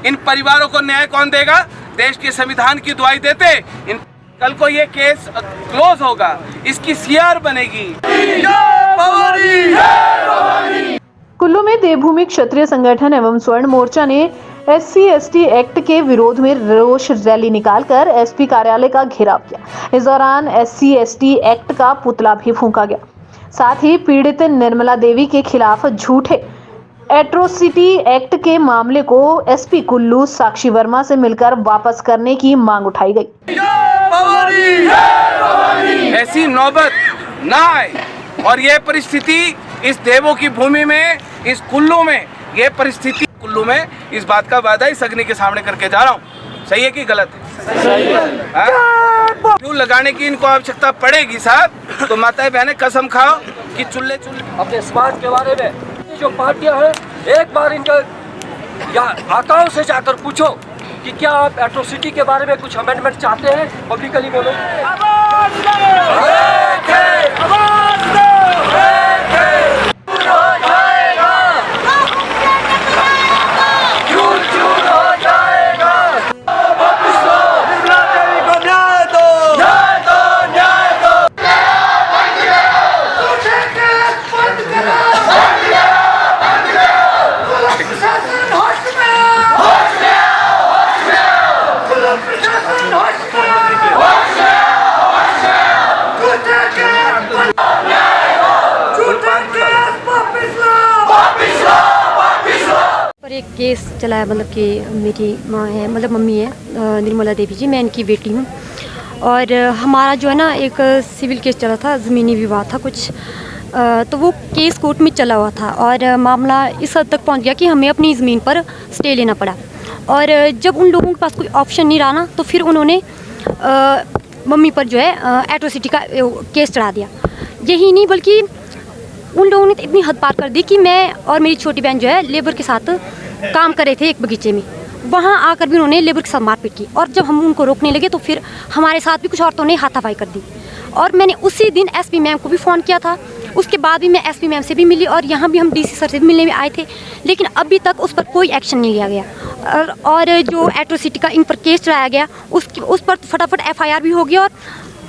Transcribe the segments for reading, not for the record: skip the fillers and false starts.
इन परिवारों को न्याय कौन देगा? देश के संविधान की दुआई देते इन कल को ये केस क्लोज होगा, इसकी सीआर बनेगी। कुल्लू में देवभूमि क्षत्रिय संगठन एवं स्वर्ण मोर्चा ने SC/ST एक्ट के विरोध में रोष रैली निकालकर एसपी कार्यालय का घेराव किया। इस दौरान SC/ST एक्ट का पुतला भी फूंका गया। साथ ही पीड़ित निर्मला देवी के खिलाफ झूठे एट्रोसिटी एक्ट के मामले को एसपी कुल्लू साक्षी वर्मा से मिलकर वापस करने की मांग उठाई गई। ऐसी नौबत ना आए और ये परिस्थिति इस देवों की भूमि में, इस कुल्लू में, ये परिस्थिति कुल्लू में, इस बात का वादा इस अग्नि के सामने करके जा रहा हूँ। सही है कि गलत है? सही है। क्यों लगाने की इनको आवश्यकता पड़ेगी साहब, तो माताएं बहनें कसम खाओ कि चुल्ले अपने समाज के बारे में जो पार्टियां हैं, एक बार इनका या आकाओं से जाकर पूछो कि क्या आप एट्रोसिटी के बारे में कुछ अमेंडमेंट चाहते हैं? पब्लिकली बोलो। पर एक केस चला है, मतलब कि मेरी माँ है, मतलब मम्मी है निर्मला देवी जी, मैं इनकी बेटी हूँ। और हमारा जो है ना एक सिविल केस चला था, ज़मीनी विवाद था कुछ, तो वो केस कोर्ट में चला हुआ था और मामला इस हद तक पहुँच गया कि हमें अपनी ज़मीन पर स्टे लेना पड़ा। और जब उन लोगों के पास कोई ऑप्शन नहीं रहा ना, तो फिर उन्होंने मम्मी पर जो है एट्रोसिटी का केस चढ़ा दिया। यही नहीं बल्कि उन लोगों ने तो इतनी हद पार कर दी कि मैं और मेरी छोटी बहन जो है लेबर के साथ काम कर रहे थे एक बगीचे में, वहाँ आकर भी उन्होंने लेबर के साथ मारपीट की। और जब हम उनको रोकने लगे तो फिर हमारे साथ भी कुछ औरतों ने हाथापाई कर दी। और मैंने उसी दिन एसपी मैम को भी फ़ोन किया था, उसके बाद भी मैं एसपी मैम से भी मिली और यहाँ भी हम डीसी सर से भी मिलने में आए थे, लेकिन अभी तक उस पर कोई एक्शन नहीं लिया गया। और जो एट्रोसिटी का इन पर केस चढ़ाया गया उस पर फटाफट FIR भी हो गया और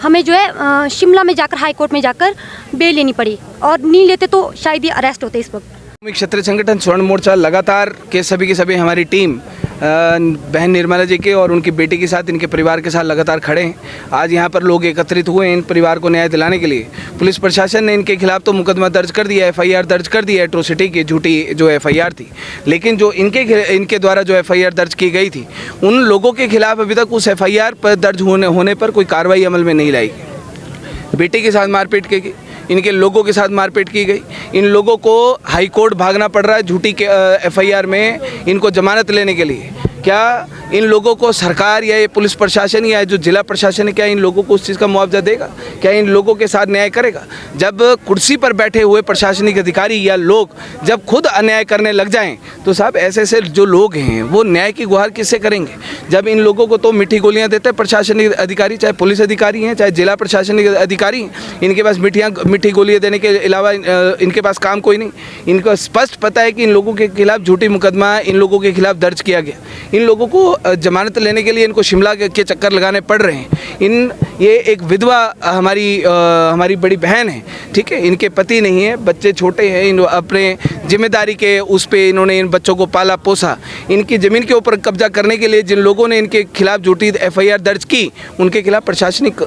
हमें जो है शिमला में जाकर हाई कोर्ट में जाकर बेल लेनी पड़ी, और नहीं लेते तो शायद ये अरेस्ट होते इस वक्त। क्षत्रिय संगठन स्वर्ण मोर्चा लगातार के सभी की सभी हमारी टीम बहन निर्मला जी के और उनकी बेटी के साथ, इनके परिवार के साथ लगातार खड़े हैं। आज यहाँ पर लोग एकत्रित हुए इन परिवार को न्याय दिलाने के लिए। पुलिस प्रशासन ने इनके खिलाफ तो मुकदमा दर्ज कर दिया, FIR दर्ज कर दिया, एट्रोसिटी की झूठी जो FIR थी, लेकिन जो इनके द्वारा जो FIR दर्ज की गई थी, उन लोगों के खिलाफ अभी तक उस FIR पर दर्ज होने पर कोई कार्रवाई अमल में नहीं लाई गई। बेटी के साथ मारपीट की गई, इनके लोगों के साथ मारपीट की गई। इन लोगों को हाई कोर्ट भागना पड़ रहा है झूठी के FIR में इनको जमानत लेने के लिए। क्या इन लोगों को सरकार या ये पुलिस प्रशासन या जो जिला प्रशासन है, क्या इन लोगों को उस चीज़ का मुआवजा देगा? क्या इन लोगों के साथ न्याय करेगा? जब कुर्सी पर बैठे हुए प्रशासनिक अधिकारी या लोग जब खुद अन्याय करने लग जाएं, तो साहब ऐसे जो लोग हैं वो न्याय की गुहार किससे करेंगे? जब इन लोगों को तो मिठी गोलियां देते हैं प्रशासनिक अधिकारी, चाहे पुलिस अधिकारी हैं, चाहे जिला प्रशासनिक अधिकारी हैं, इनके पास मिठी गोलियाँ देने के अलावा इनके पास काम कोई नहीं। इनको स्पष्ट पता है कि इन लोगों के खिलाफ झूठी मुकदमा इन लोगों के खिलाफ दर्ज किया गया। इन लोगों को जमानत लेने के लिए इनको शिमला के चक्कर लगाने पड़ रहे हैं। ये एक विधवा हमारी बड़ी बहन है, ठीक है, इनके पति नहीं है, बच्चे छोटे हैं, इन अपने जिम्मेदारी के उस पे इन्होंने इन बच्चों को पाला पोसा। इनकी ज़मीन के ऊपर कब्जा करने के लिए जिन लोगों ने इनके खिलाफ झूठी FIR दर्ज की, उनके खिलाफ प्रशासनिक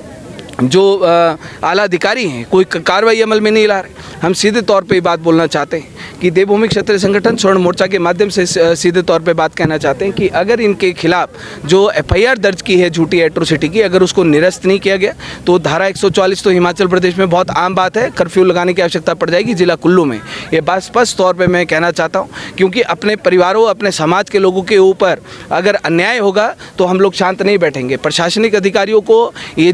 जो आला अधिकारी हैं कोई कार्रवाई अमल में नहीं ला रहे। हम सीधे तौर पे बात बोलना चाहते हैं कि देवभूमि क्षत्रिय संगठन स्वर्ण मोर्चा के माध्यम से सीधे तौर पे बात कहना चाहते हैं कि अगर इनके खिलाफ जो FIR दर्ज की है झूठी एट्रोसिटी की, अगर उसको निरस्त नहीं किया गया तो धारा 144 तो हिमाचल प्रदेश में बहुत आम बात है, कर्फ्यू लगाने की आवश्यकता पड़ जाएगी जिला कुल्लू में। ये बात स्पष्ट तौर पर मैं कहना चाहता हूँ, क्योंकि अपने परिवारों, अपने समाज के लोगों के ऊपर अगर अन्याय होगा तो हम लोग शांत नहीं बैठेंगे। प्रशासनिक अधिकारियों को ये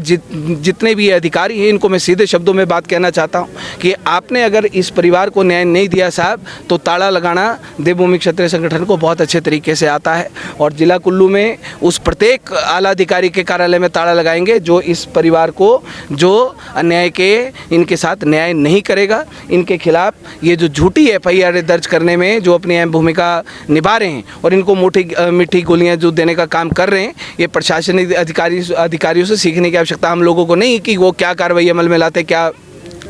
जितने भी अधिकारी हैं इनको मैं सीधे शब्दों में बात कहना चाहता हूँ कि आपने अगर इस परिवार को न्याय नहीं दिया साहब तो ताला लगाना देवभूमि क्षत्रिय संगठन को बहुत अच्छे तरीके से आता है और जिला कुल्लू में उस प्रत्येक आला अधिकारी के कार्यालय में ताला लगाएंगे जो इस परिवार को जो अन्याय के इनके साथ न्याय नहीं करेगा। इनके खिलाफ ये जो झूठी FIR दर्ज करने में जो अपनी अहम भूमिका निभा रहे हैं और इनको मीठी गोलियां जो देने का काम कर रहे हैं, ये प्रशासनिक अधिकारियों से सीखने की आवश्यकता हम लोगों को नहीं कि वो क्या कार्रवाई अमल में लाते क्या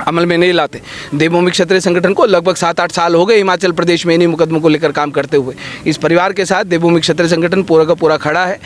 अमल में नहीं लाते। देवभूमि क्षत्रिय संगठन को लगभग 7-8 साल हो गए हिमाचल प्रदेश में इन्हीं मुकदमों को लेकर काम करते हुए। इस परिवार के साथ देवभूमि क्षत्रिय संगठन पूरा का पूरा खड़ा है।